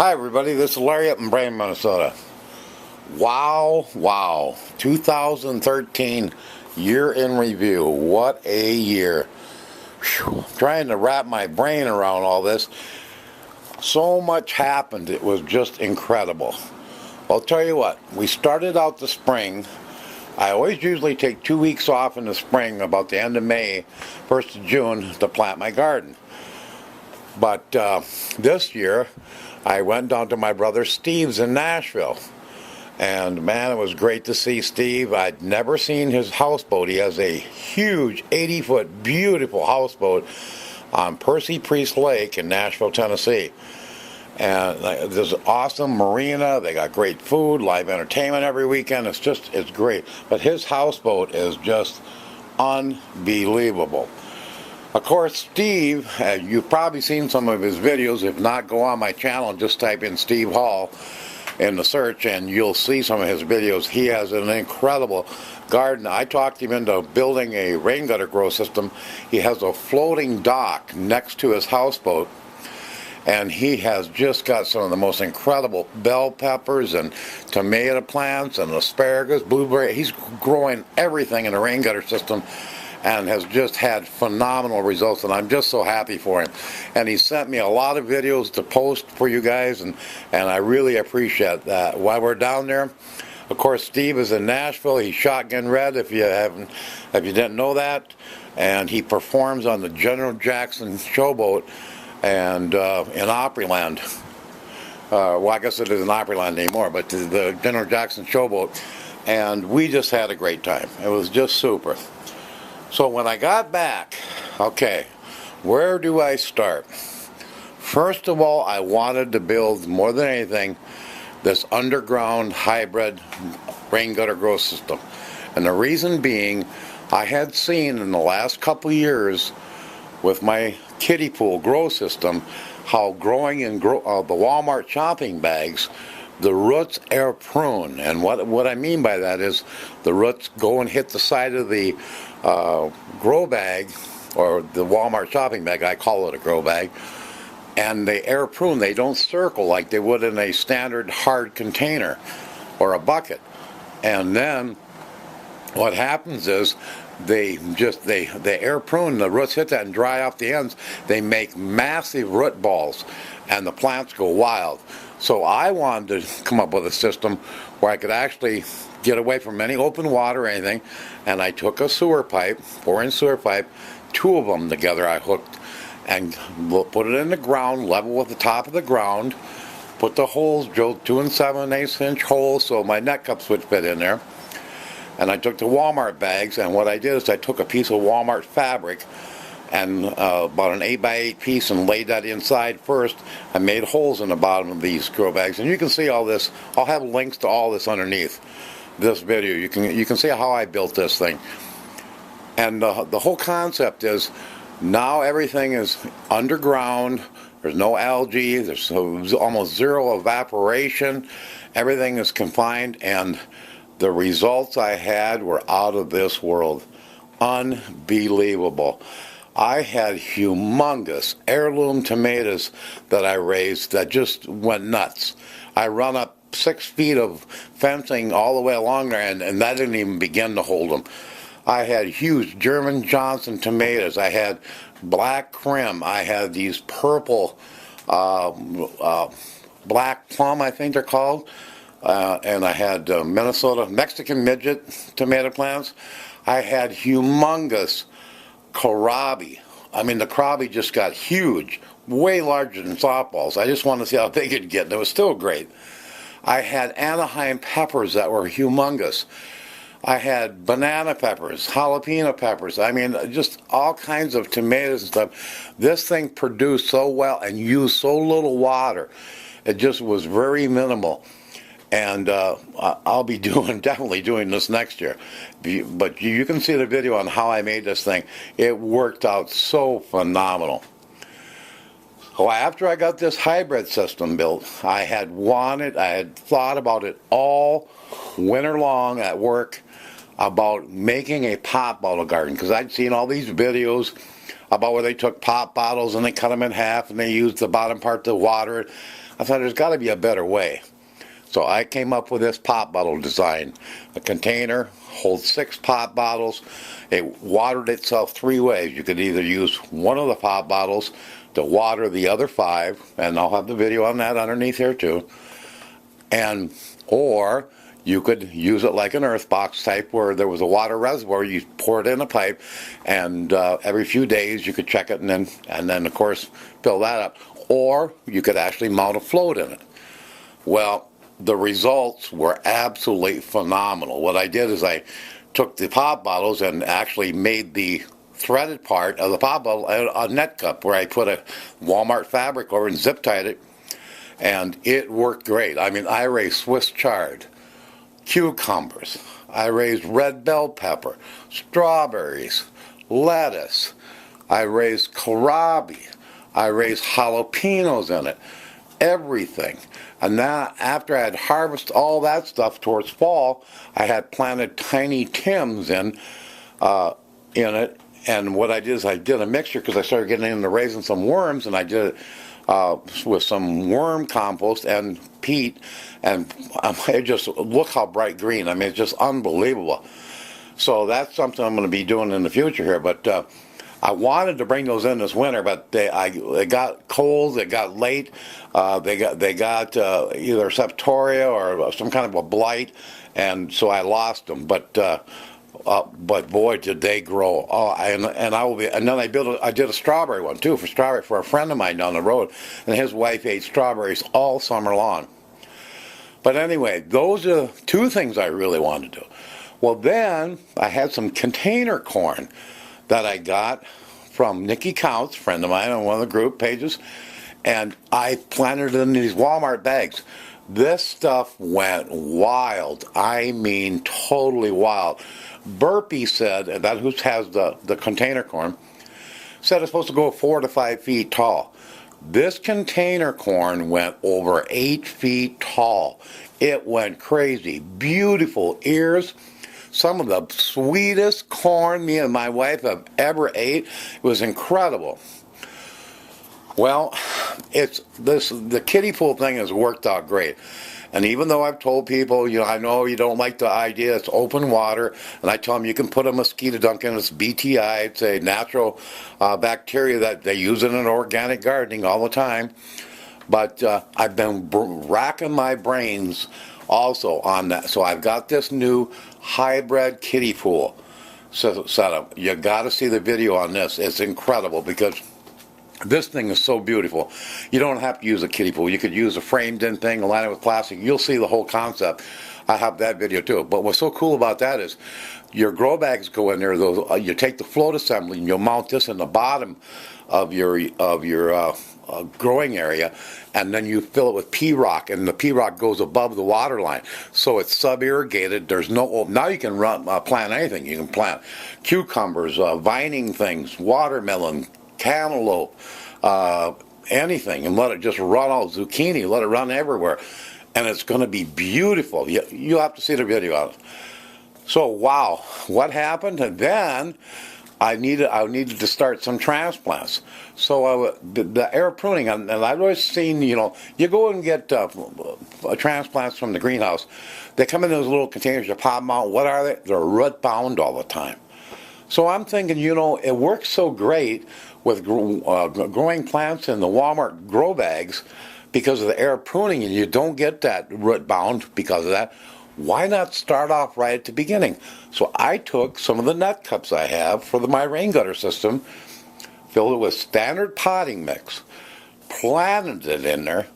Hi everybody, this is Larry up in Brandon, Minnesota. Wow, 2013 year in review. What a year. Whew. Trying to wrap my brain around all this. So much happened, it was just incredible. I'll tell you what, we started out the spring. I always usually take 2 weeks off in the spring, about the end of May, 1st of June, to plant my garden. But this year, I went down to my brother Steve's in Nashville. And man, it was great to see Steve. I'd never seen his houseboat. He has a huge 80-foot beautiful houseboat on Percy Priest Lake in Nashville, Tennessee. And there's an awesome marina. They got great food, live entertainment every weekend. It's great. But his houseboat is just unbelievable. Of course, Steve, you've probably seen some of his videos. If not, go on my channel and just type in Steve Hall in the search and you'll see some of his videos. He has an incredible garden. I talked him into building a rain gutter grow system. He has a floating dock next to his houseboat, and he has just got some of the most incredible bell peppers and tomato plants and asparagus, blueberry. He's growing everything in a rain gutter system and has just had phenomenal results, and I'm just so happy for him. And he sent me a lot of videos to post for you guys, and I really appreciate that. While we're down there, of course, Steve is in Nashville. He's shotgun red, if you didn't know that, and he performs on the General Jackson showboat and in Opryland. Well, I guess it isn't Opryland anymore, but the General Jackson showboat, and we just had a great time. It was just super. So when I got back, okay, where do I start? First of all, I wanted to build, more than anything, this underground hybrid rain gutter grow system. And the reason being, I had seen in the last couple years with my kiddie pool grow system how growing in the Walmart shopping bags, the roots air prune. And what I mean by that is the roots go and hit the side of the grow bag, or the Walmart shopping bag. I call it a grow bag, and they air prune. They don't circle like they would in a standard hard container or a bucket. And then what happens is they air prune, the roots hit that and dry off the ends. They make massive root balls and the plants go wild. So I wanted to come up with a system where I could actually get away from any open water or anything, and I took a sewer pipe, 4-inch sewer pipe, 2 of them together I hooked, and put it in the ground, level with the top of the ground, put the holes, drilled 2 7/8 inch holes so my net cups would fit in there, and I took the Walmart bags, and what I did is I took a piece of Walmart fabric and about an 8x8 piece and laid that inside first. I made holes in the bottom of these grow bags, and you can see all this. I'll have links to all this underneath this video. You can see how I built this thing. And the whole concept is now everything is underground. There's no algae. There's almost zero evaporation. Everything is confined, and the results I had were out of this world. Unbelievable. I had humongous heirloom tomatoes that I raised that just went nuts. I run up 6 feet of fencing all the way along there, and that didn't even begin to hold them. I had huge German Johnson tomatoes. I had black Krim. I had these purple black plum, I think they're called. And I had Mexican midget tomato plants. I had humongous kohlrabi. I mean, the kohlrabi just got huge, way larger than softballs. I just wanted to see how big it'd get, and it was still great. I had Anaheim peppers that were humongous. I had banana peppers, jalapeno peppers. I mean, just all kinds of tomatoes and stuff. This thing produced so well and used so little water. It just was very minimal. And I'll be definitely doing this next year. But you can see the video on how I made this thing. It worked out so phenomenal. Well, after I got this hybrid system built, I had thought about it all winter long at work about making a pot bottle garden, because I'd seen all these videos about where they took pop bottles and they cut them in half and they used the bottom part to water it. I thought there's got to be a better way. So I came up with this pop bottle design. The container holds 6 pop bottles. It watered itself 3 ways. You could either use one of the pop bottles to water the other 5, and I'll have the video on that underneath here too. Or you could use it like an earth box type where there was a water reservoir. You pour it in a pipe, and every few days you could check it, and then of course fill that up. Or you could actually mount a float in it. Well, the results were absolutely phenomenal. What I did is I took the pop bottles and actually made the threaded part of the pop bottle a net cup where I put a Walmart fabric over and zip tied it, and it worked great. I mean, I raised Swiss chard, cucumbers, I raised red bell pepper, strawberries, lettuce, I raised kohlrabi, I raised jalapenos in it, everything. And now, after I had harvested all that stuff towards fall, I had planted tiny Tims in it. And what I did is I did a mixture because I started getting into raising some worms, and I did it with some worm compost and peat, and it just, look how bright green. I mean, it's just unbelievable. So that's something I'm going to be doing in the future here. But I wanted to bring those in this winter, but it got cold. It got late. They got either septoria or some kind of a blight, and so I lost them. But boy, did they grow! Oh, and then I did a strawberry one too for a friend of mine down the road, and his wife ate strawberries all summer long. But anyway, those are 2 things I really wanted to do. Well, then I had some container corn that I got from Nikki Counts, friend of mine on one of the group pages, and I planted it in these Walmart bags. This stuff went wild. I mean, totally wild. Burpee said, that who has the container corn, said it's supposed to go 4 to 5 feet tall. This container corn went over 8 feet tall. It went crazy. Beautiful ears. Some of the sweetest corn me and my wife have ever ate. It was incredible. Well, the kiddie pool thing has worked out great. And even though I've told people, I know you don't like the idea, it's open water, and I tell them you can put a mosquito dunk in, it's BTI, it's a natural bacteria that they use in organic gardening all the time. But I've been racking my brains also on that. So I've got this new hybrid kiddie pool setup. You got to see the video on this. It's incredible because this thing is so beautiful. You don't have to use a kiddie pool. You could use a framed-in thing, align it with plastic. You'll see the whole concept. I have that video too. But what's so cool about that is your grow bags go in there. You take the float assembly and you'll mount this in the bottom of your growing area, and then you fill it with pea rock, and the pea rock goes above the water line, so it's sub-irrigated. There's no, now you can plant anything. You can plant cucumbers, vining things, watermelon, cantaloupe, anything, and let it just run out. Zucchini, let it run everywhere, and it's going to be beautiful. You'll have to see the video on it. So wow, what happened? And then I needed to start some transplants. So the air pruning, and I've always seen, you go and get transplants from the greenhouse. They come in those little containers, you pop them out. What are they? They're root bound all the time. So I'm thinking, it works so great with growing plants in the Walmart grow bags because of the air pruning, and you don't get that root bound because of that. Why not start off right at the beginning? So I took some of the nut cups I have for my rain gutter system, filled it with standard potting mix, planted it in there,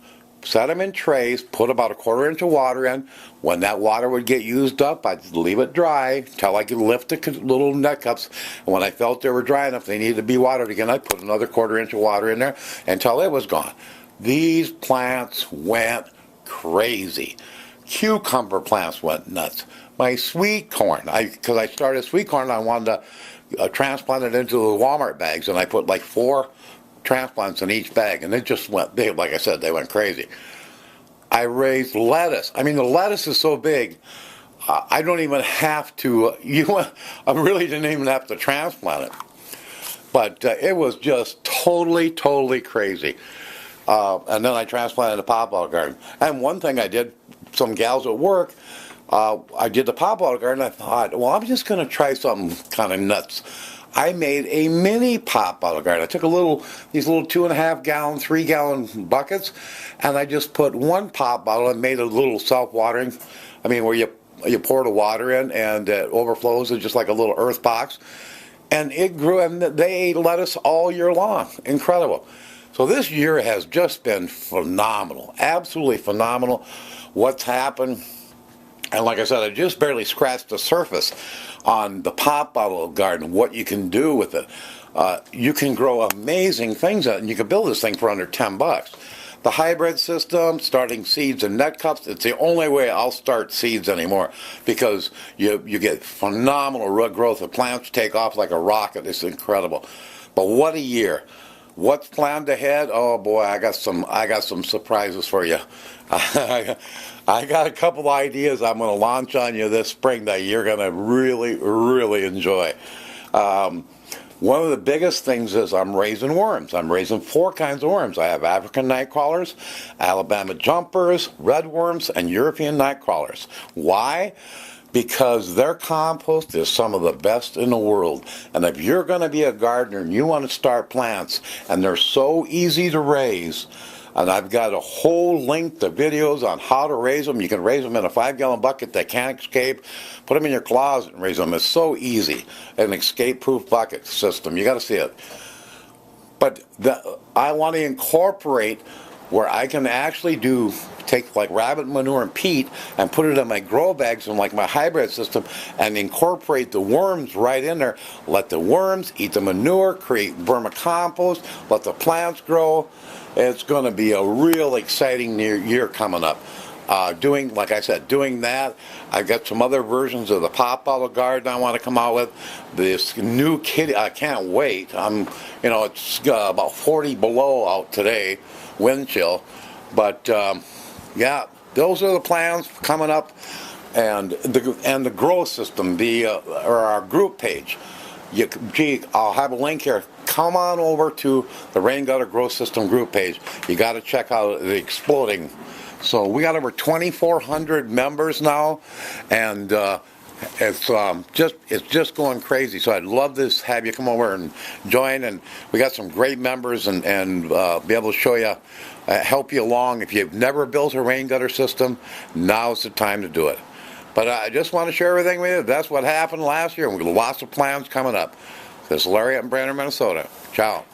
set them in trays, put about a 1/4 inch of water in. When that water would get used up, I'd leave it dry till I could lift the little nut cups. And when I felt they were dry enough, they needed to be watered again, I'd put another 1/4 inch of water in there until it was gone. These plants went crazy. Cucumber plants went nuts. My sweet corn, because I started sweet corn, I wanted to transplant it into the Walmart bags, and I put like 4 transplants in each bag, and it just went, like I said, they went crazy. I raised lettuce. I mean, the lettuce is so big, I don't even have to, I really didn't even have to transplant it. But it was just totally crazy. And then I transplanted a pop-out garden. And one thing I did, some gals at work, I did the pop-out garden. I thought, well, I'm just going to try something kind of nuts. I made a mini pop-out garden. I took these little 2.5 gallon, 3 gallon buckets, and I just put one pop bottle and made a little self-watering. I mean, where you pour the water in and it overflows. It's just like a little earth box. And it grew, and they ate lettuce all year long. Incredible. So this year has just been phenomenal, absolutely phenomenal. What's happened, and like I said, I just barely scratched the surface on the pop bottle garden, what you can do with it. You can grow amazing things, and you can build this thing for under $10. The hybrid system, starting seeds in net cups, it's the only way I'll start seeds anymore, because you get phenomenal root growth. The plants take off like a rocket. It's incredible. But what a year. What's planned ahead? Oh boy, I got some surprises for you. I got a couple ideas I'm going to launch on you this spring that you're going to really enjoy. One of the biggest things is I'm raising worms. I'm raising 4 kinds of worms. I have African night crawlers, Alabama jumpers, red worms, and European night crawlers. Why? Because their compost is some of the best in the world. And if you're going to be a gardener and you want to start plants, and they're so easy to raise, and I've got a whole link to videos on how to raise them. You can raise them in a 5-gallon bucket that can't escape. Put them in your closet and raise them. It's so easy. An escape-proof bucket system. You got to see it. But I want to incorporate where I can actually take like rabbit manure and peat and put it in my grow bags and like my hybrid system, and incorporate the worms right in there. Let the worms eat the manure, create vermicompost, let the plants grow. It's going to be a real exciting year coming up. Like I said, doing that. I've got some other versions of the pop bottle garden I want to come out with. This new Kiddie, I can't wait. It's about 40 below out today, wind chill. But yeah, those are the plans coming up, and the grow system, or our group page. I'll have a link here. Come on over to the Rain Gutter Grow System group page. You got to check out the exploding. So we got over 2,400 members now, and it's just going crazy. So I'd love to have you come over and join. And we got some great members, and be able to show you, help you along. If you've never built a rain gutter system, now's the time to do it. But I just want to share everything with you. That's what happened last year. We've got lots of plans coming up. This is Larry up in Brainerd, Minnesota. Ciao.